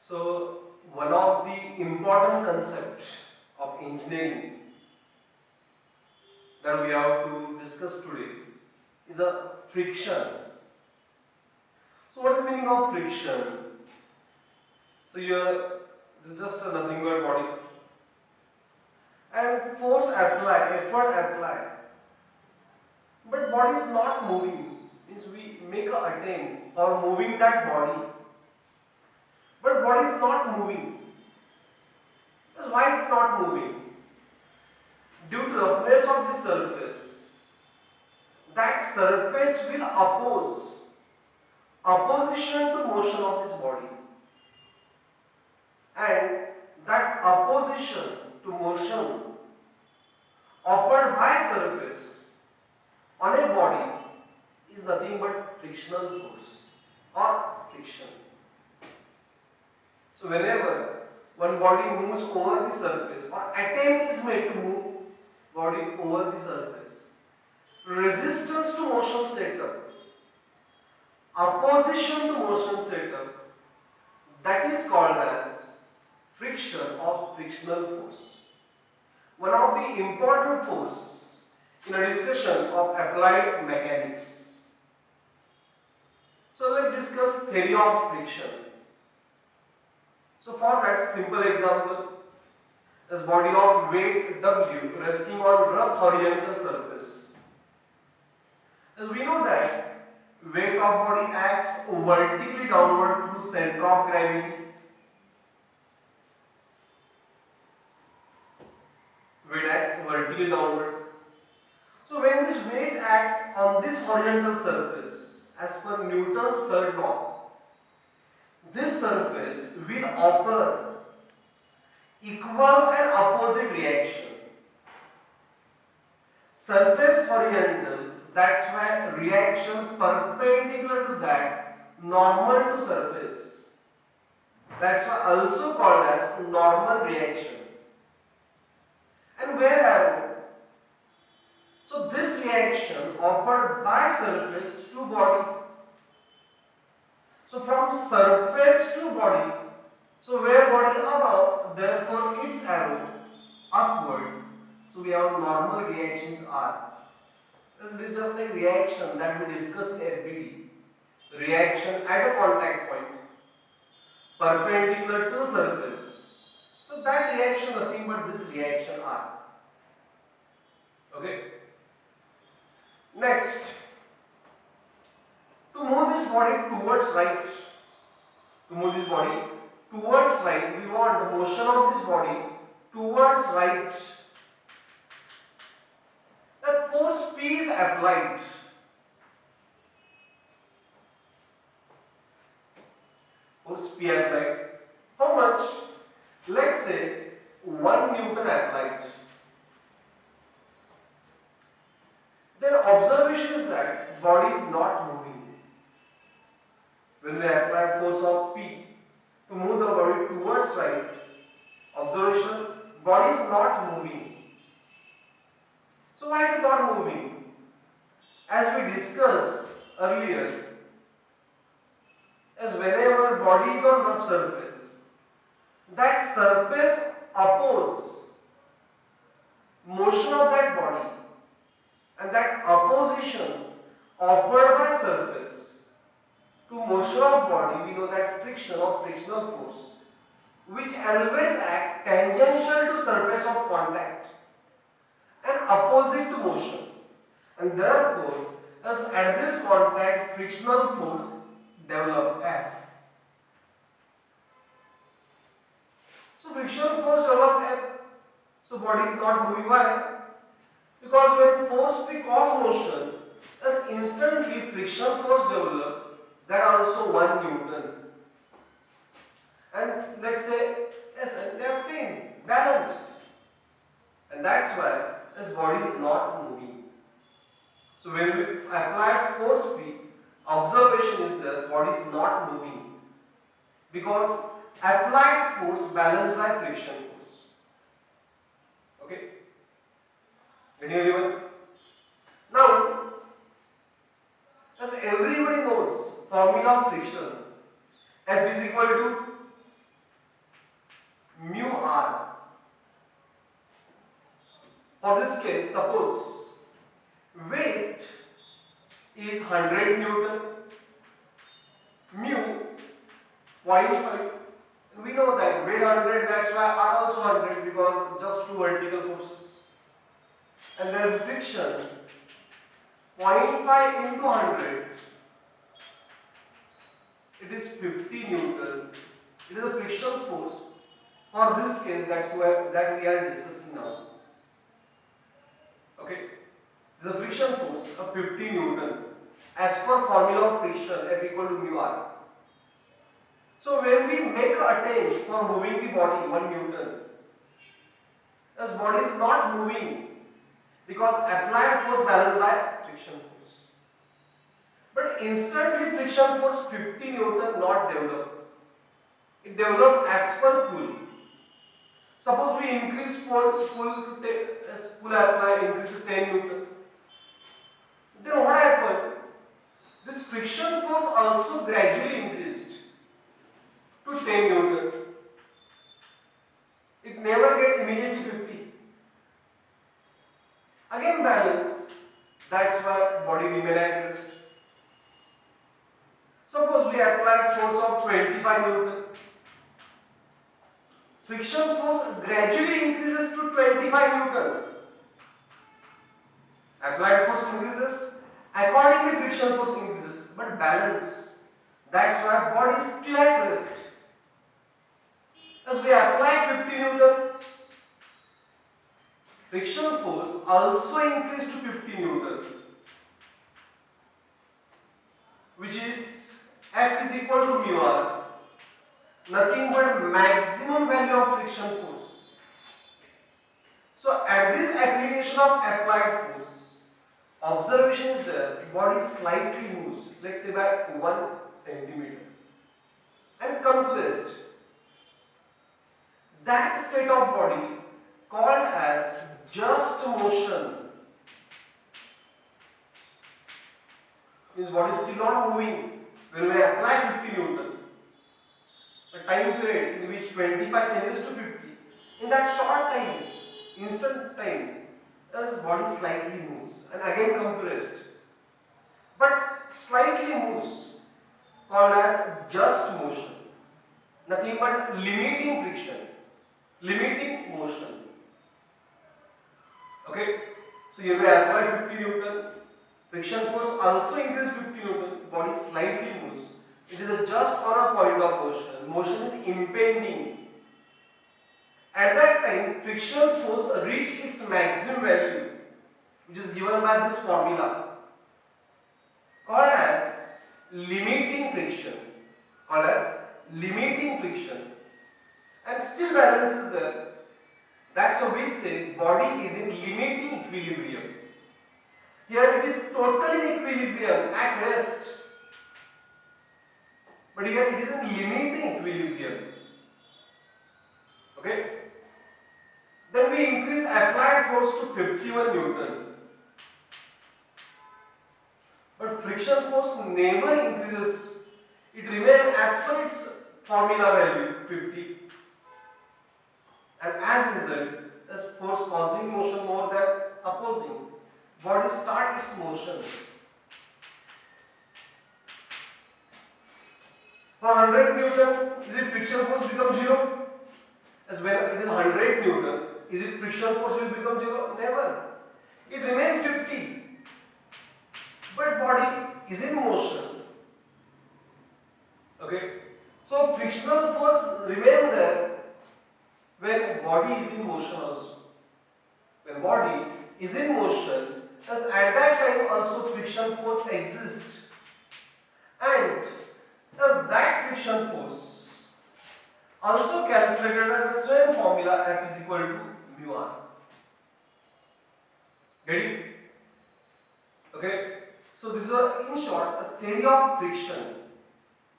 So, one of the important concepts of engineering that we have to discuss today is a friction. So, what is the meaning of friction? So, here this is just a nothing but body, and force apply, effort apply, but body is not moving. Means we make a attempt for moving that body, but body is not moving. Because why it not moving? Due to roughness of the surface, that surface will oppose opposition to motion of this body, and that opposition to motion offered by surface on a body is nothing but frictional force or friction. So whenever one body moves over the surface or attempt is made to move body over the surface, resistance to motion set up, opposition to motion set up, that is called as friction or frictional force. One of the important force in a discussion of applied mechanics. So let's discuss theory of friction. So for that simple example, is body of weight W resting on rough horizontal surface. As we know that weight of body acts vertically downward through center of gravity. Weight acts vertically downward. So when this weight acts on this horizontal surface, as per Newton's third law, this surface will offer equal and opposite reaction. Surface horizontal, that's why reaction perpendicular to that, normal to surface. That's why also called as normal reaction. And where arrow? So this reaction offered by surface to body. So from surface to body, so where body above, therefore its arrow upward. So we have normal reactions are. This is just a reaction that we discussed in FBD. Reaction at a contact point, perpendicular to surface. So that reaction nothing but this reaction R. Okay. Next, to move this body towards right, we want the motion of this body towards right. The force P is applied. Force P applied. How much? Let's say 1 Newton applied. Then observation is that body is not moving. When we apply force of P to move the body towards right, observation, body is not moving. So why it is not moving? As we discussed earlier, as whenever body is on rough surface, that surface opposes motion of that body, and that opposition offered by surface to motion of body, we know that friction or frictional force, which always act tangential to surface of contact and opposite to motion, and therefore as at this contact frictional force develop F. So frictional force develop F. So body is not moving. Why? Because when force P cause motion, as instantly friction force develop, that also 1 Newton. And let's say yes, and they are same, balanced. And that's why this body is not moving. So when we apply force P, observation is that body is not moving, because applied force balanced by friction force. Okay? Any anyone? Now, as everybody knows, formula of friction, F is equal to mu r. For this case, suppose weight is 100 Newton, mu 0.5. And we know that weight 100, that's why R also 100 because just two vertical forces. And then friction 0.5 into 100, it is 50 Newton. It is a friction force. For this case, that we are discussing now. Okay, the friction force of 50 Newton as per formula of friction F equal to mu r. So when we make a attempt for moving the body 1 Newton, this body is not moving because applied force balanced by friction force. But instantly friction force 50 Newton not develop. It developed as per pull. Suppose we increase pull apply increase to 10 Newton. Then what happened? This friction force also gradually increased to 10 Newton. It never get immediately 50. Again balance. That's why body remain at rest. Suppose we apply force of 25 Newton. Friction force gradually increases to 25 Newton. Applied force increases, accordingly friction force increases, but balance. That's why body is still at rest. As we apply 50 Newton, friction force also increased to 50 Newton, which is F is equal to mu r, nothing but maximum value of friction force. So at this application of applied force, observation is there, body slightly moves, let's say by 1 centimeter, and come to rest. That state of body called as just motion. Means body is still not moving. When we apply 50 Newton, the time period in which 25 changes to 50, in that short time, instant time, the body slightly moves and again come to rest. But slightly moves, called as just motion. Nothing but limiting friction, limiting motion. Okay, so here we apply 50 Newton, friction force also increases 50 Newton, body slightly moves. It is just on a point of motion. Motion is impending. At that time, friction force reaches its maximum value, which is given by this formula, called as limiting friction. Called as limiting friction. And still balance is there. That's why we say body is in limiting equilibrium. Here it is totally in equilibrium, at rest. But here it is in limiting equilibrium. Okay? Then we increase applied force to 51 Newton. But friction force never increases. It remains as per its formula value, 50. And as a result, as force causing motion more than opposing, body starts its motion. For 100 Newton, is it friction force become 0? As when it is 100 Newton, is it friction force will become 0? Never. It remains 50. But body is in motion. Okay. So frictional force remain there when body is in motion also. When body is in motion, thus at that time also friction force exists. And thus that friction force also calculated by the same formula F is equal to mu r. Get it? Okay. So this is in short a theory of friction.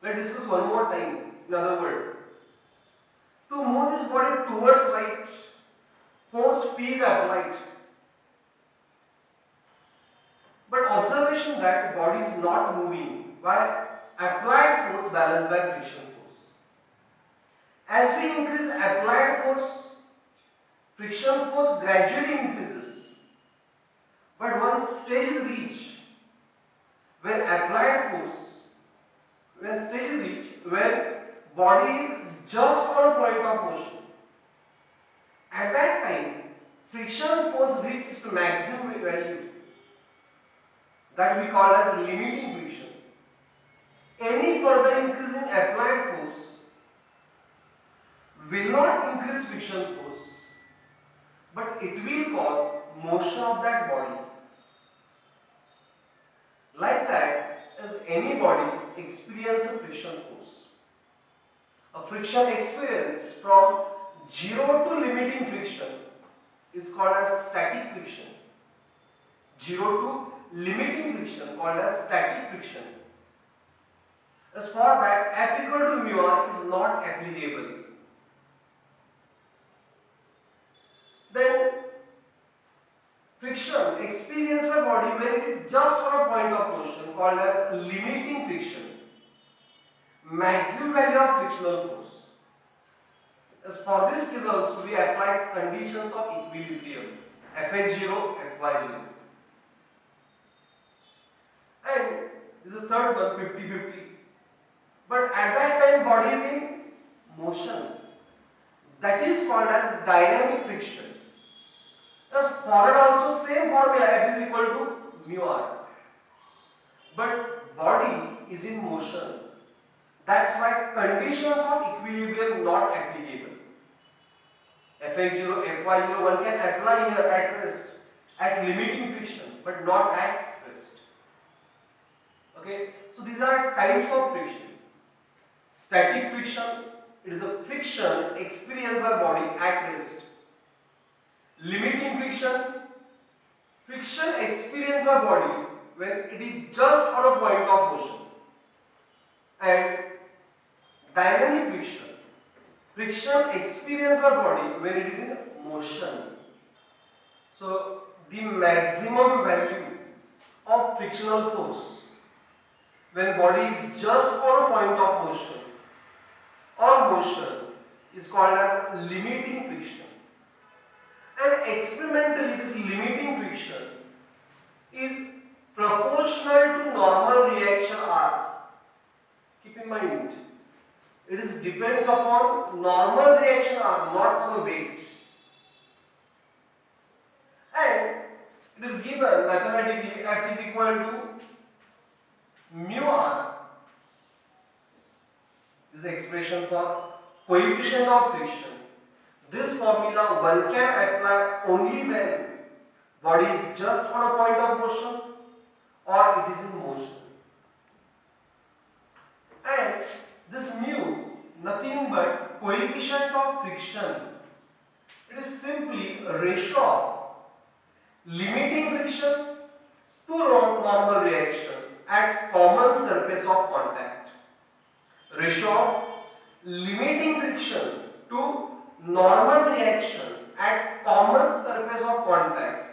Let's discuss one more time. In other words, to move this body towards right, force P is applied. But observation that body is not moving. Why? Applied force balanced by friction force. As we increase applied force, friction force gradually increases. But one stage is reached when applied force, when stage is reached, when body is just on a point of motion. At that time, friction force reaches its maximum value, that we call as limiting friction. Any further increase in applied force will not increase friction force, but it will cause motion of that body. Like that, as any body experiences friction force. A friction experience from 0 to limiting friction is called as static friction. 0 to limiting friction called as static friction. As for that, F equal to mu r is not applicable. Then friction experienced by body when it is just on a point of motion called as limiting friction. Maximum value of frictional force. As for this case also we apply conditions of equilibrium Fx0, Fy0. And this is the third one, 50-50. But at that time body is in motion. That is called as dynamic friction. Thus forward also same formula, F is equal to mu r. But body is in motion. That's why conditions of equilibrium not applicable. Fx0, Fy0 one can apply here at rest, at limiting friction, but not at rest. Okay, so these are types of friction. Static friction, it is a friction experienced by body at rest. Limiting friction, friction experienced by body when it is just on a point of motion. And dynamic friction, friction experienced by body when it is in motion. So the maximum value of frictional force when body is just on a point of motion or motion is called as limiting friction. And experimentally this limiting friction is proportional to normal reaction R. Keep in mind, it is depends upon normal reaction R, not on weight. And it is given mathematically F is equal to mu R. This is the expression for coefficient of friction. This formula one can apply only when body is just on a point of motion or it is in motion. And this mu, nothing but coefficient of friction. It is simply a ratio of limiting friction to normal reaction at common surface of contact. Ratio of limiting friction to normal reaction at common surface of contact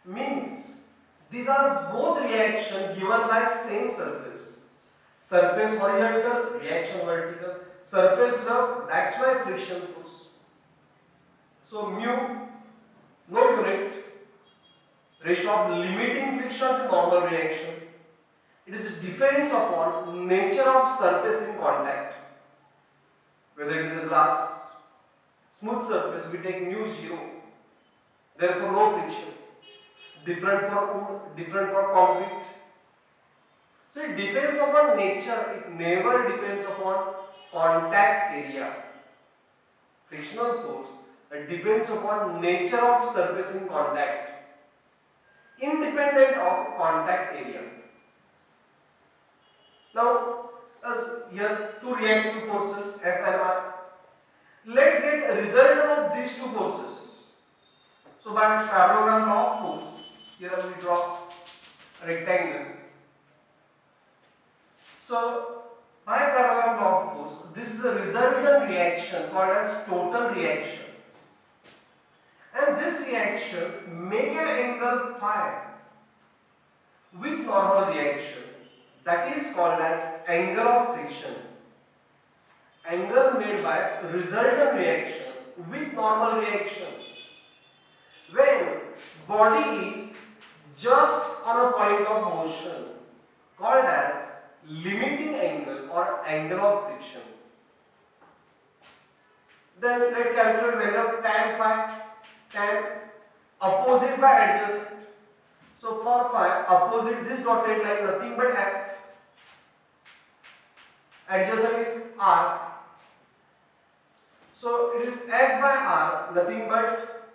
means these are both reactions given by same surface. Surface horizontal, reaction vertical, surface rough, that's why friction force. So mu, no unit, ratio of limiting friction to normal reaction. It is depends upon nature of surface in contact. Whether it is a glass, smooth surface, we take mu 0. Therefore, no friction. Different for wood, different for concrete. So it depends upon nature. It never depends upon contact area. Frictional force, it depends upon nature of surface in contact, independent of contact area. Now, as here two reactive forces F and R. Let's get a result of these two forces. So by parallelogram law of force, here I will draw a rectangle. So by parallelogram law of force, this is a resultant reaction called as total reaction. And this reaction make an angle phi with normal reaction. That is called as angle of friction. angle made by resultant reaction with normal reaction. When body is just on a point of motion called as limiting angle or angle of friction. Then let's calculate value of tan phi. Tan opposite by adjacent. So for phi, opposite this dotted line nothing but f. Adjacent is r. So it is f by r, nothing but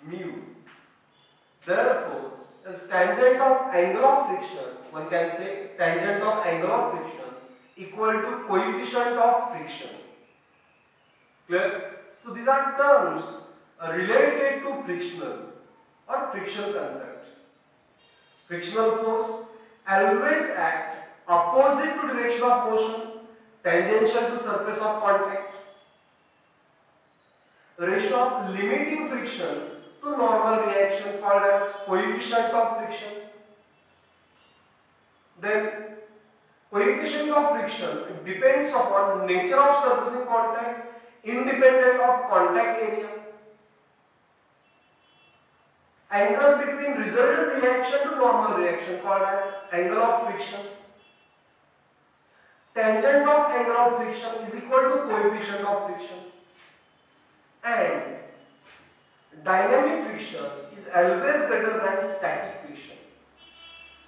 mu. Therefore, as tangent of angle of friction, one can say tangent of angle of friction equal to coefficient of friction. Clear? So these are terms related to frictional or friction concept. Frictional force always act opposite to direction of motion, tangential to surface of contact. Ratio of limiting friction to normal reaction called as coefficient of friction. Then coefficient of friction depends upon nature of surfacing contact independent of contact area. Angle between resultant reaction to normal reaction called as angle of friction. Tangent of angle of friction is equal to coefficient of friction. And dynamic friction is always greater than static friction.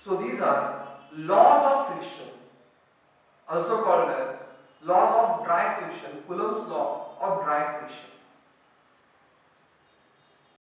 So these are laws of friction, also called as laws of dry friction, Coulomb's law of dry friction.